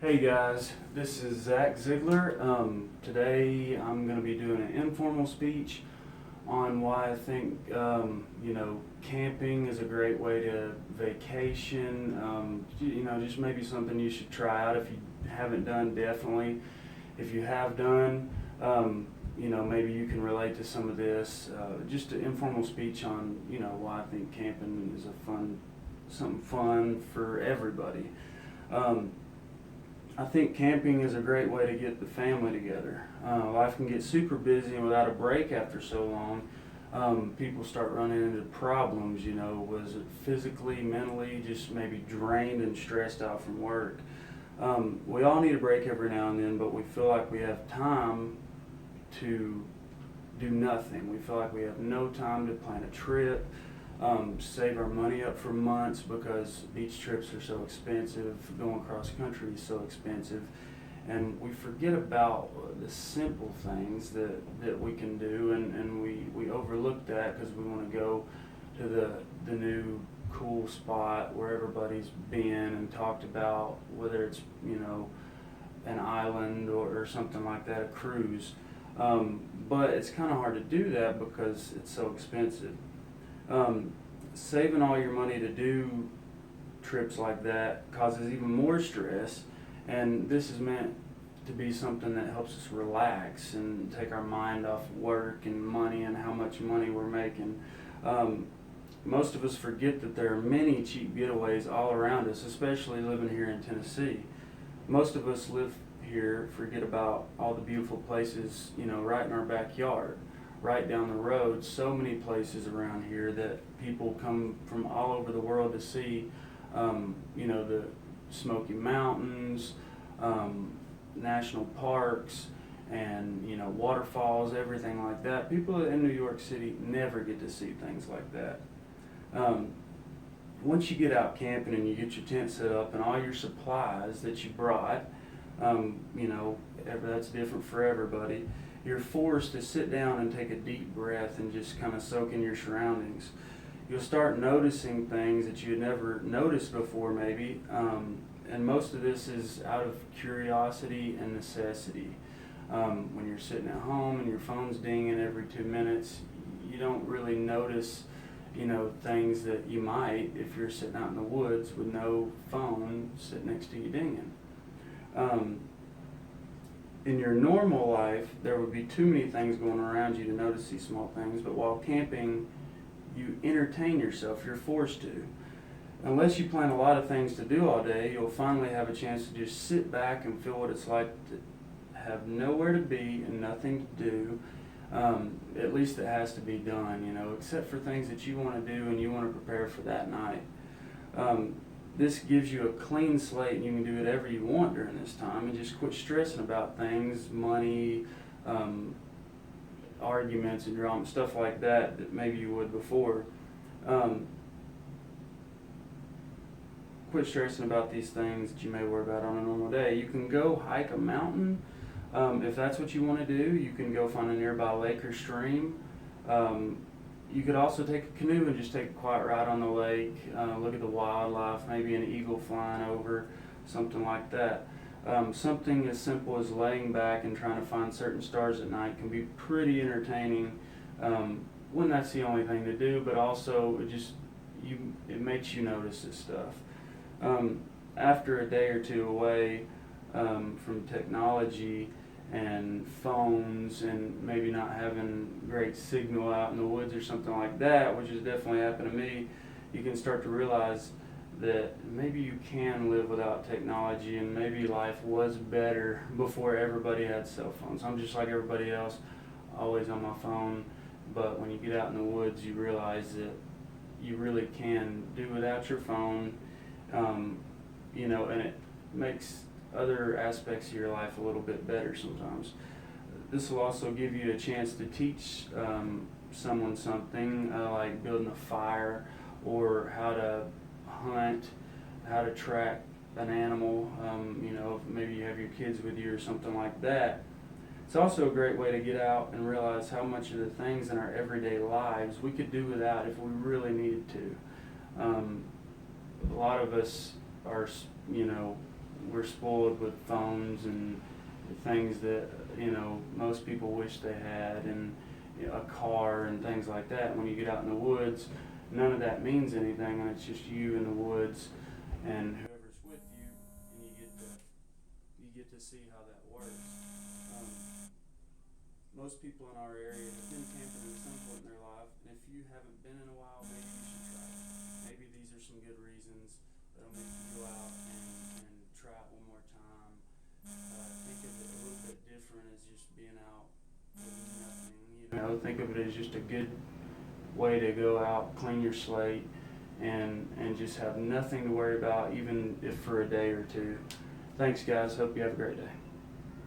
Hey guys, this is Zach Ziegler. Today I'm going to be doing an informal speech on why I think camping is a great way to vacation. Just maybe something you should try out if you haven't done. Definitely, if you have done, maybe you can relate to some of this. Just an informal speech on why I think camping is something fun for everybody. I think camping is a great way to get the family together. Life can get super busy, and without a break after so long, people start running into problems. Was it physically, mentally, just maybe drained and stressed out from work? We all need a break every now and then, but we feel like we have time to do nothing. We feel like we have no time to plan a trip, save our money up for months because beach trips are so expensive, going cross country is so expensive, and we forget about the simple things that we can do, and we overlook that because we want to go to the new cool spot where everybody's been and talked about, whether it's an island or something like that, a cruise. But it's kind of hard to do that because it's so expensive. Saving all your money to do trips like that causes even more stress, and this is meant to be something that helps us relax and take our mind off work and money and how much money we're making. Most of us forget that there are many cheap getaways all around us, especially living here in Tennessee. Most of us live here forget about all the beautiful places, right in our backyard, right down the road. So many places around here that people come from all over the world to see. The Smoky Mountains, national parks, and waterfalls, everything like that. People in New York City never get to see things like that. Once you get out camping and you get your tent set up and all your supplies that you brought, that's different for everybody. You're forced to sit down and take a deep breath and just kind of soak in your surroundings. You'll start noticing things that you had never noticed before, maybe, and most of this is out of curiosity and necessity. When you're sitting at home and your phone's dinging every 2 minutes, you don't really notice things that you might if you're sitting out in the woods with no phone sitting next to you dinging. In your normal life, there would be too many things going around you to notice these small things, but while camping, you entertain yourself. You're forced to. Unless you plan a lot of things to do all day, you'll finally have a chance to just sit back and feel what it's like to have nowhere to be and nothing to do. At least it has to be done, except for things that you want to do and you want to prepare for that night. This gives you a clean slate, and you can do whatever you want during this time and just quit stressing about things, money, arguments and drama, stuff like that maybe you would before. Quit stressing about these things that you may worry about on a normal day. You can go hike a mountain if that's what you want to do. You can go find a nearby lake or stream. You could also take a canoe and just take a quiet ride on the lake, look at the wildlife, maybe an eagle flying over, something like that. Something as simple as laying back and trying to find certain stars at night can be pretty entertaining when that's the only thing to do, but also it makes you notice this stuff. After a day or two away from technology and phones and maybe not having great signal out in the woods or something like that, which has definitely happened to me, you can start to realize that maybe you can live without technology and maybe life was better before everybody had cell phones. I'm just like everybody else, always on my phone, but when you get out in the woods you realize that you really can do without your phone, and it makes other aspects of your life a little bit better sometimes. This will also give you a chance to teach someone something, like building a fire or how to hunt, how to track an animal, if maybe you have your kids with you or something like that. It's also a great way to get out and realize how much of the things in our everyday lives we could do without if we really needed to. A lot of us are, we're spoiled with phones and things that, you know, most people wish they had, and you know, a car and things like that. When you get out in the woods, none of that means anything, and it's just you in the woods and whoever's with you, and you get to see how that works. Um, Most people in our area have been camping at some point in their life, and if you haven't been in a while, maybe you should try it. Maybe these are some good reasons that'll make you go out and try it one more time. Think of it a little bit different as just being out with nothing. You know, think of it as just a good way to go out, clean your slate, and just have nothing to worry about, even if for a day or two. Thanks, guys. Hope you have a great day.